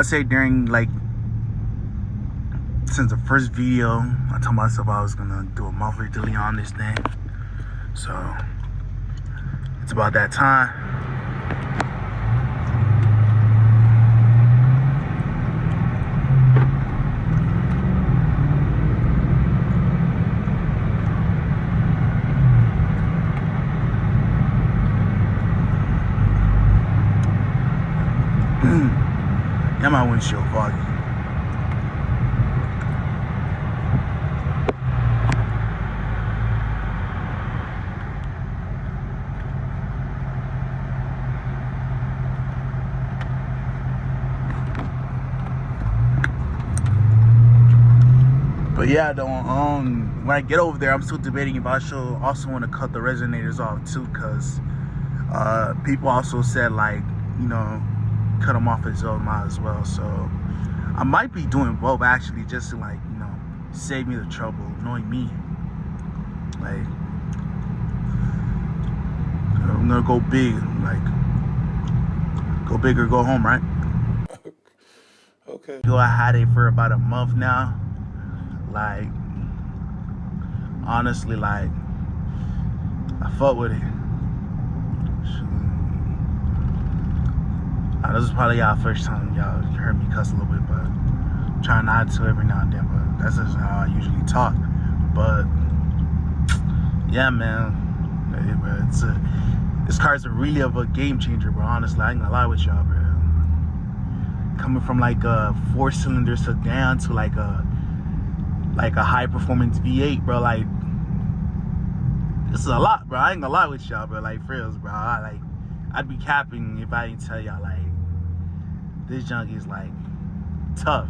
say during, like, since the first video, I told myself I was gonna do a muffler delete on this thing. So it's about that time. Yeah, my windshield foggy. But yeah, when I get over there, I'm still debating if I should also want to cut the resonators off too, because people also said, like, you know, cut them off as well, might as well. So I might be doing both actually, just to, like, you know, save me the trouble, knowing me. Like, I'm gonna go big, like, go big or go home, right? Okay. I had it for about a month now. Like, honestly, like, I fuck with it. This is probably y'all first time y'all heard me cuss a little bit, but I'm trying not to every now and then, but that's just how I usually talk. But yeah, man, hey, bro, this car is really of a game changer, bro. Honestly, I ain't gonna lie with y'all, bro. Coming from like a 4-cylinder sedan to like a high performance V8, bro. Like, this is a lot, bro. I ain't gonna lie with y'all, bro. Like, for reals, bro. I'd be capping if I didn't tell y'all, like, this junk is, like, tough.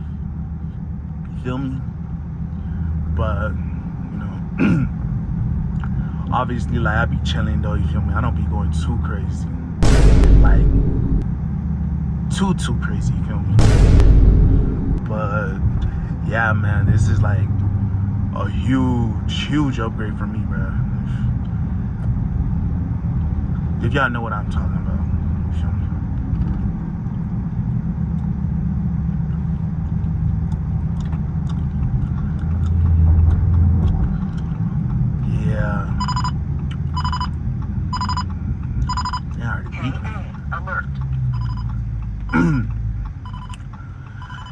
You feel me? But, you know, obviously, like, I be chilling, though, you feel me? I don't be going too crazy. Like, too crazy, you feel me? But, yeah, man, this is, like, a huge upgrade for me, bro. If y'all know what I'm talking about, you feel me? Yeah. They already beat me. Alert.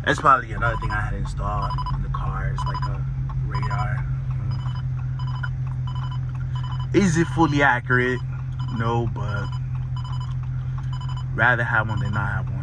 That's probably another thing I had installed in the car. It's like a radar. Is it fully accurate? No, but rather have one than not have one.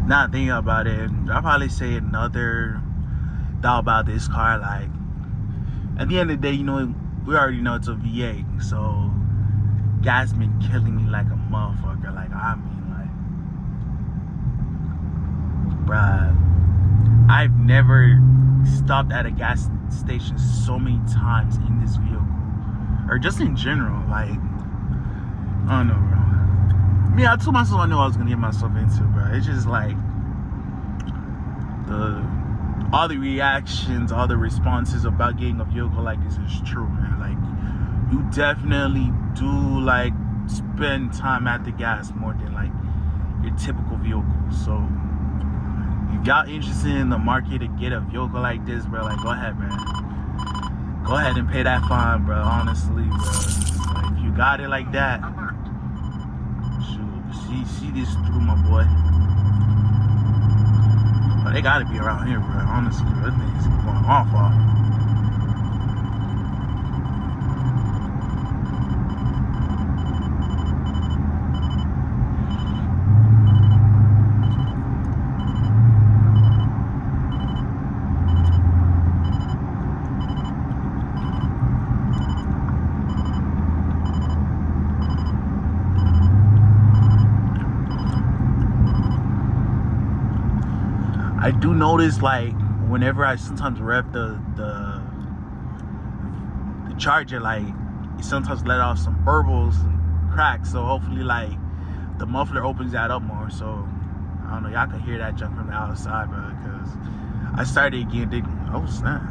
Now thinking about it, I'll probably say another thought about this car. Like, at the end of the day, you know, we already know it's a V8, so gas been killing me like a motherfucker. Like, I mean, like, bruh, I've never stopped at a gas station so many times in this vehicle, or just in general. Like, I don't know, bro. I mean, I told myself I knew I was gonna get myself into, bro. It's just like all the reactions, all the responses about getting a vehicle like this is true, man. Like, you definitely do, like, spend time at the gas more than, like, your typical vehicle. So if y'all interested in the market to get a vehicle like this, bro, like, go ahead, man. Go ahead and pay that fine, bro. Honestly, bro. Like, if you got it like that, shoot, see this through, my boy. But they gotta be around here, bro. Honestly, bro. This thing's going off. I do notice, like, whenever I sometimes rev the charger, like, it sometimes let off some burbles and cracks. So hopefully, like, the muffler opens that up more. So I don't know, y'all can hear that jump from the outside, bro. Because I started again. Oh snap!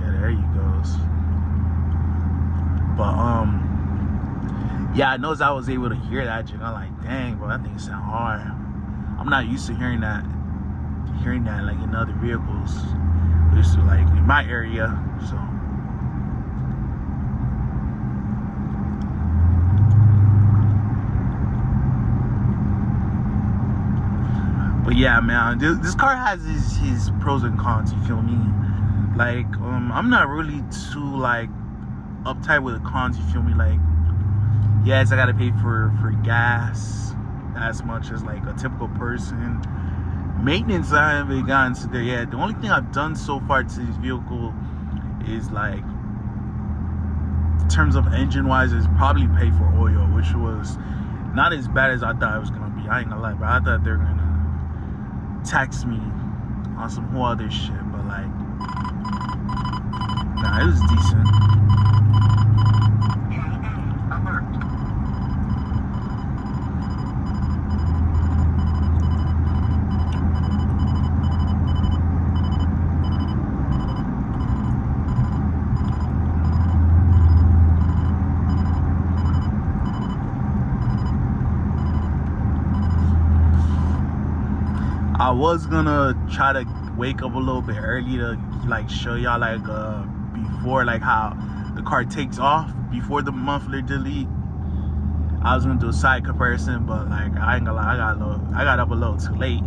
Yeah, there he goes. But yeah, I noticed I was able to hear that jump. I'm like, dang, bro, that thing sound hard. I'm not used to hearing that like in other vehicles. Just like in my area, so. But yeah, man, this car has his pros and cons, you feel me? Like, I'm not really too, like, uptight with the cons, you feel me? Like, yes, I gotta pay for gas as much as, like, a typical person. Maintenance, I haven't gotten to there yet. The only thing I've done so far to this vehicle is, like, in terms of engine-wise, is probably pay for oil, which was not as bad as I thought it was gonna be. I ain't gonna lie, but I thought they were gonna tax me on some whole other shit, but like, nah, it was decent. I was gonna try to wake up a little bit early to like show y'all like before, like how the car takes off before the muffler delete. I was gonna do a side comparison, but like I ain't gonna lie, I got up a little too late.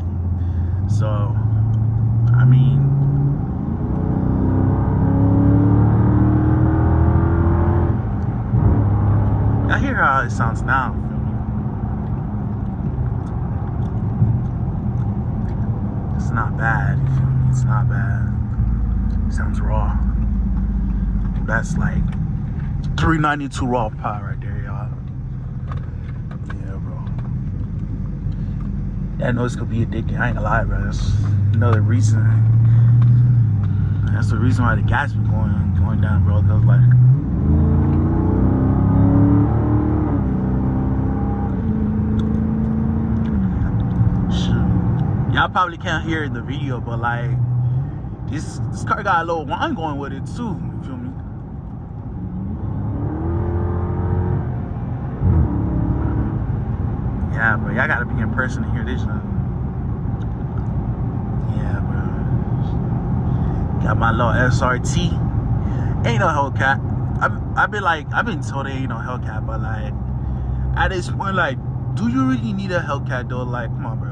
So I mean, I hear how it sounds now. It's not bad, you feel me? It's not bad. It sounds raw. That's like 392 raw power right there, y'all. Yeah, bro. Yeah, I know it's gonna be addicting. I ain't gonna lie, bro. That's another reason. That's the reason why the gas be going down, bro. Cause like, y'all probably can't hear it in the video, but like this car got a little whine going with it too. You feel me? Yeah, but y'all gotta be in person to hear this. Yeah, bro. Got my little SRT. Ain't no Hellcat. I've been told it ain't no Hellcat, but like at this point, like, do you really need a Hellcat though? Like, come on, bro.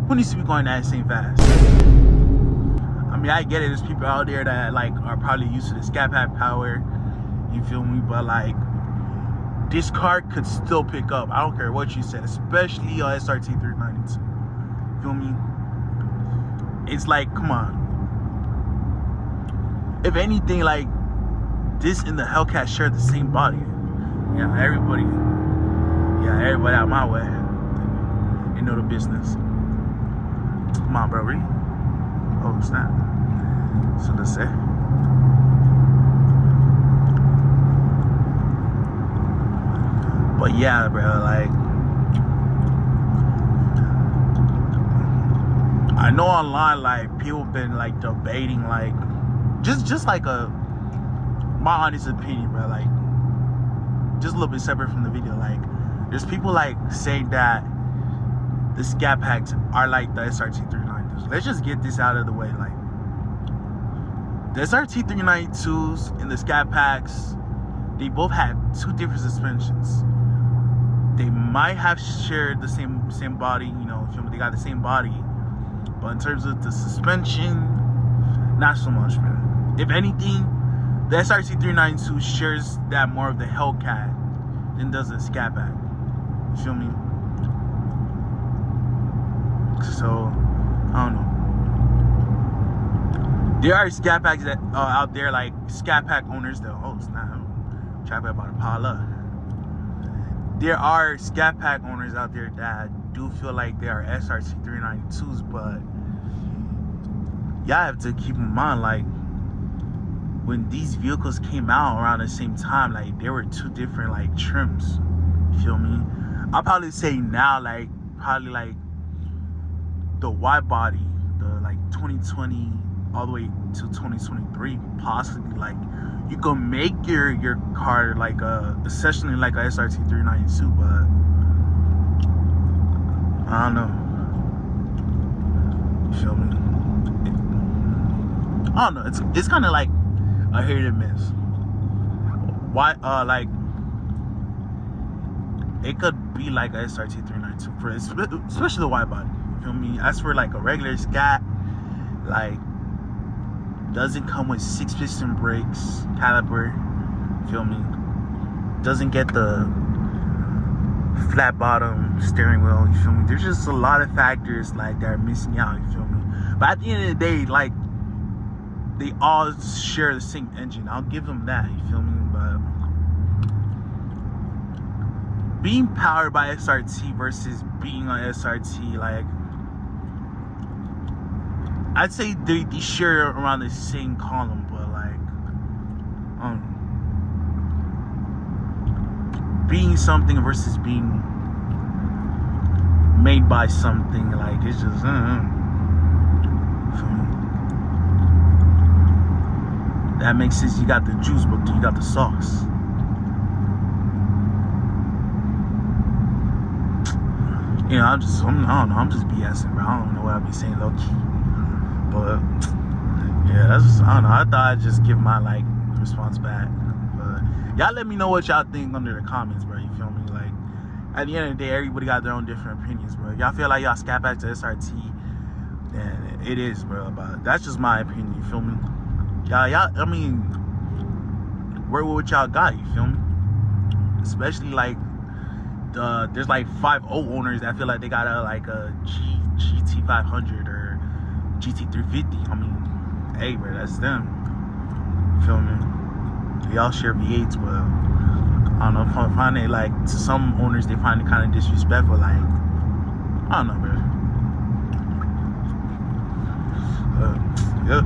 Who needs to be going that same fast? I mean, I get it. There's people out there that like are probably used to the Scatpack power. You feel me? But like, this car could still pick up. I don't care what you said, especially on SRT392. Feel me? It's like, come on. If anything, like this and the Hellcat share the same body. Yeah, everybody out my way. They know the business. Come on, bro, really? Oh, snap. So let's say. But yeah, bro, like, I know online, like, people been like debating, like, just like my honest opinion, bro, like, just a little bit separate from the video, like, there's people like saying that the Scatpacks are like the SRT392s. Let's just get this out of the way. Like, the SRT392s and the Scatpacks, they both have two different suspensions. They might have shared the same body, you know, they got the same body, but in terms of the suspension, not so much, bro. If anything, the SRT392 shares that more of the Hellcat than does the Scatpack. You feel me? So, I don't know. There are Scatpacks that out there, like Scatpack owners that, oh snap, traffic about to pile up. There are Scatpack owners out there that do feel like they are SRT392s, but y'all have to keep in mind, like, when these vehicles came out around the same time, like, there were two different, like, trims. You feel me? I'll probably say now, like, probably, like, the wide body, the, like, 2020 all the way to 2023, possibly, like, you can make your car, like, essentially like a SRT392, but I don't know. You feel me? I don't know. It's kind of like a hit and miss. Why? Like, it could be like a SRT392 for especially the wide body. You feel me? As for like a regular Scat, like, doesn't come with 6-piston brakes, caliper. You feel me? Doesn't get the flat bottom steering wheel. You feel me? There's just a lot of factors like that are missing out. You feel me? But at the end of the day, like, they all share the same engine. I'll give them that. You feel me? But being powered by SRT versus being on SRT, like, I'd say they share around the same column, but like, being something versus being made by something, like, it's just, feel me? That makes sense. You got the juice, but you got the sauce. You know, I don't know. I'm just BSing, bro. I don't know what I be saying low key. But yeah, that's just, I don't know. I thought I'd just give my, like, response back. But y'all let me know what y'all think under the comments, bro. You feel me? Like, at the end of the day, everybody got their own different opinions, bro. Y'all feel like y'all Scatpack to SRT, then it is, bro. But that's just my opinion. You feel me? Y'all, I mean, work with what y'all got. You feel me? Especially like there's like 5.0 owners that feel like they got a GT500 or GT350. I mean, hey, bro, that's them. You feel me? Y'all share V8s, but I don't know. I find it, like, to some owners, they find it kind of disrespectful. Like, I don't know, bro. Yep.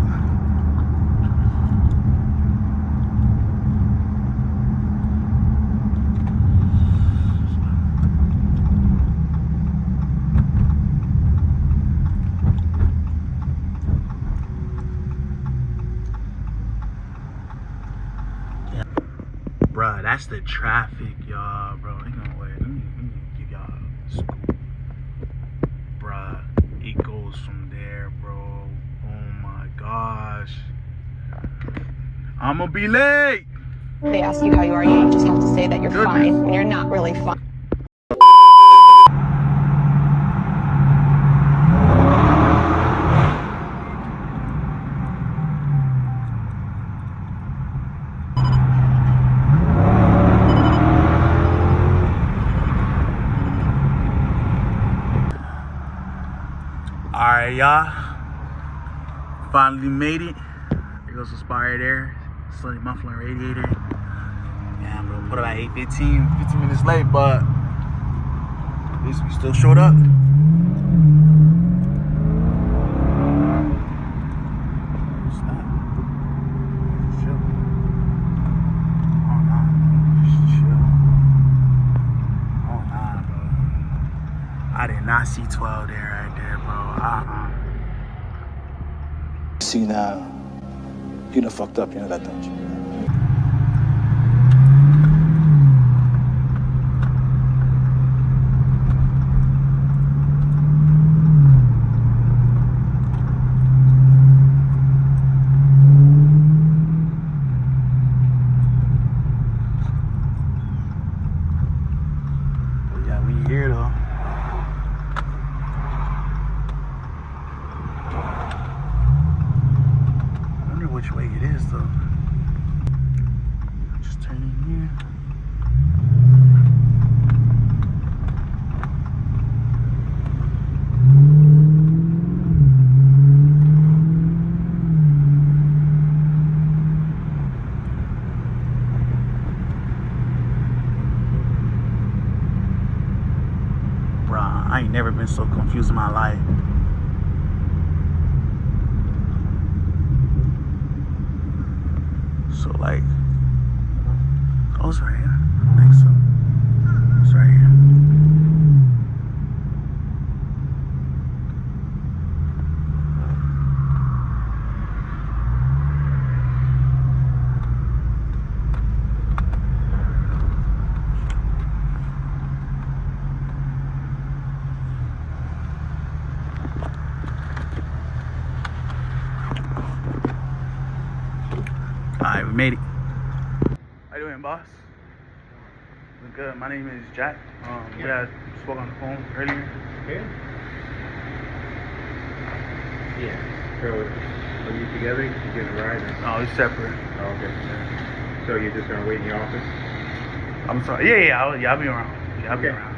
Bruh, that's the traffic, y'all, bro. Ain't no way. Let me give y'all a scoop. Bruh, it goes from there, bro. Oh my gosh. I'ma be late. They ask you how you are, you just have to say that you're fine when you're not really fine. Alright, y'all. Finally made it. There goes the spot right there. Slightly muffling radiator. Yeah, I'm gonna put about 8:15, 15 minutes late, but at least we still showed up. I did not see 12 there, right there, bro. See now, you done fucked up, you know that, don't you? But yeah, we here though. Which way it is though. Just turn in here. Bruh, I ain't never been so confused in my life. So like, oh, it's right here. I think so. It's right here. Alright, we made it. How you doing, boss? Doing good. My name is Jack. Yeah, I spoke on the phone earlier. Okay. Yeah. So, are you together? You get a ride? Or? No, it's separate. Oh, okay. So you're just gonna wait in the office? I'm sorry. Yeah, I'll be around. Yeah, I'll be Okay. around.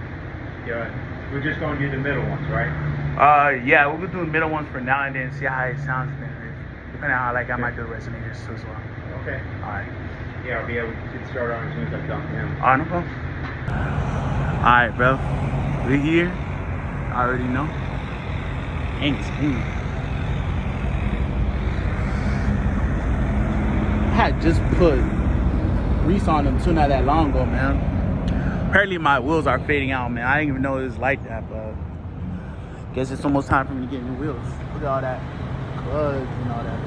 Yeah. We're just gonna do the middle ones, right? Yeah, we'll be doing middle ones for now and then, see how it sounds. Then, depending on how I might do the resonators too as well. Okay. Alright. Yeah, I'll be able to start on as soon as I talk to him. Alright, no problem. Alright, bro. We're here. I already know. Dang, it's clean. I had just put grease on them too, not that long ago, man. Apparently my wheels are fading out, man. I didn't even know it was like that, but guess it's almost time for me to get new wheels. Look at all that clutch and all that.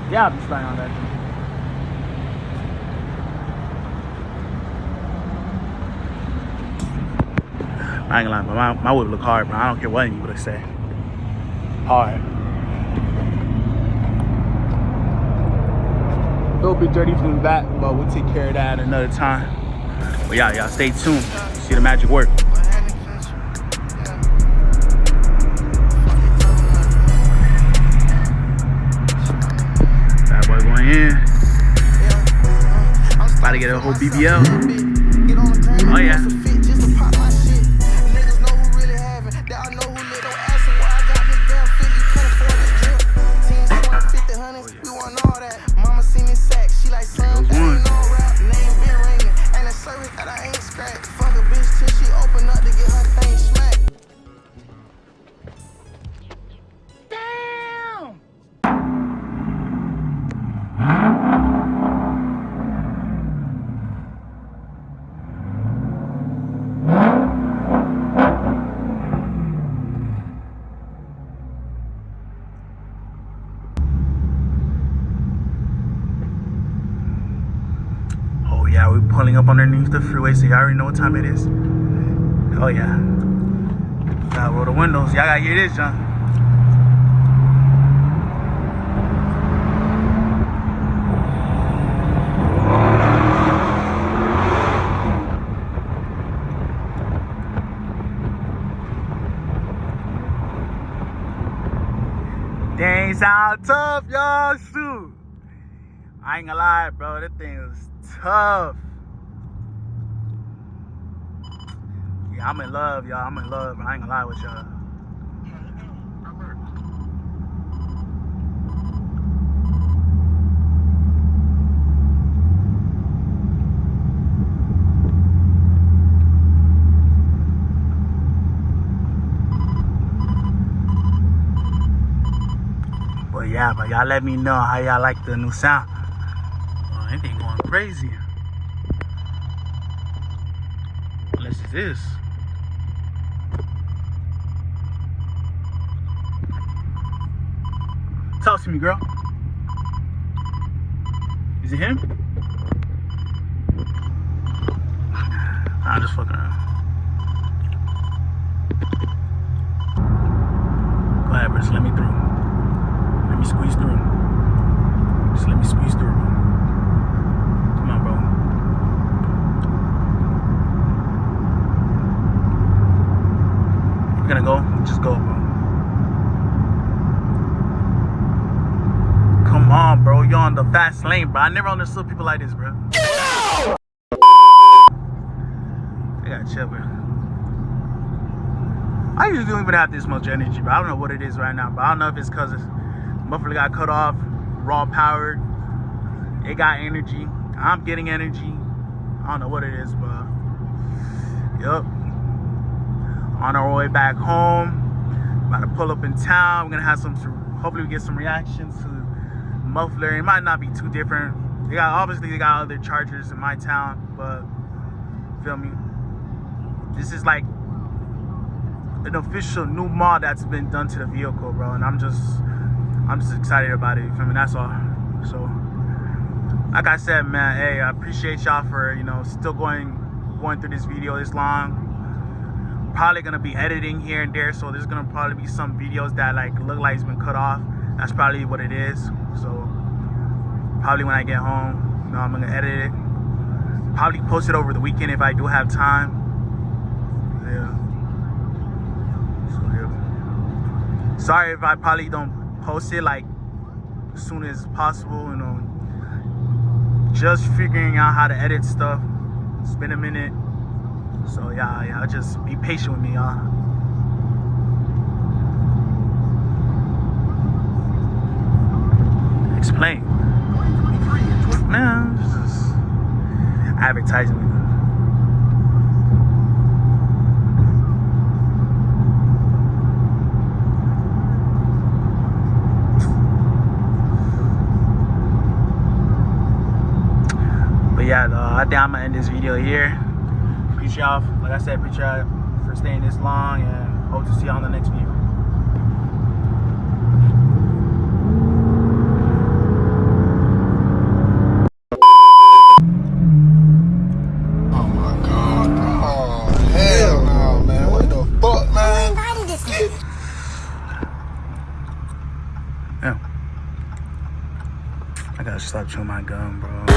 Yeah, I'll be sliding on that thing. I ain't gonna lie, but my whip look hard, bro. I don't care what anybody say. Hard. A little bit dirty from the back, but we'll take care of that another time. But yeah, y'all stay tuned. See the magic work. Bad boy going in. About to get a whole BBL. Oh yeah. Yeah, we're pulling up underneath the freeway, so y'all already know what time it is. Oh yeah. Gotta roll the windows. Y'all gotta hear this, John. Dang, sound tough, y'all. Shoot. I ain't gonna lie, bro. That thing is tough. Yeah, I'm in love, y'all. I'm in love. I ain't gonna lie with y'all. But yeah, but y'all let me know how y'all like the new sound. Oh, that thing going crazy. Unless it is. Talk to me, girl. Is it him? I'm just fucking around. Go ahead, bro. Just let me through. Let me squeeze through. Just let me squeeze through. Come on, bro. If you're gonna go, just go, bro. Come on, bro. You're on the fast lane, bro. I never understood people like this, bro. I gotta chill, bro. I usually don't even have this much energy, but I don't know what it is right now. But I don't know if it's because muffler got cut off, raw powered. It got energy. I'm getting energy. I don't know what it is, but yup. On our way back home. About to pull up in town. We're gonna have some. Hopefully, we get some reactions to muffler. It might not be too different. They got other chargers in my town, but feel me? This is like an official new mod that's been done to the vehicle, bro, and I'm just excited about it. You feel me? That's all. So, like I said, man, hey, I appreciate y'all for, you know, still going through this video this long. Probably gonna be editing here and there, so there's gonna probably be some videos that like look like it's been cut off. That's probably what it is. So probably when I get home, you know, I'm gonna edit it. Probably post it over the weekend if I do have time. Yeah. So yeah. Sorry if I probably don't post it like as soon as possible, you know. Just figuring out how to edit stuff. It's been a minute. So yeah, just be patient with me, y'all. Explain. Man, this is advertising. But yeah, I think I'm gonna end this video here. Appreciate y'all, like I said, appreciate y'all for staying this long, and hope to see y'all on the next video. Oh my God, bro. Oh, hell no, man. What the fuck, man? Yeah. I gotta stop chewing my gum, bro.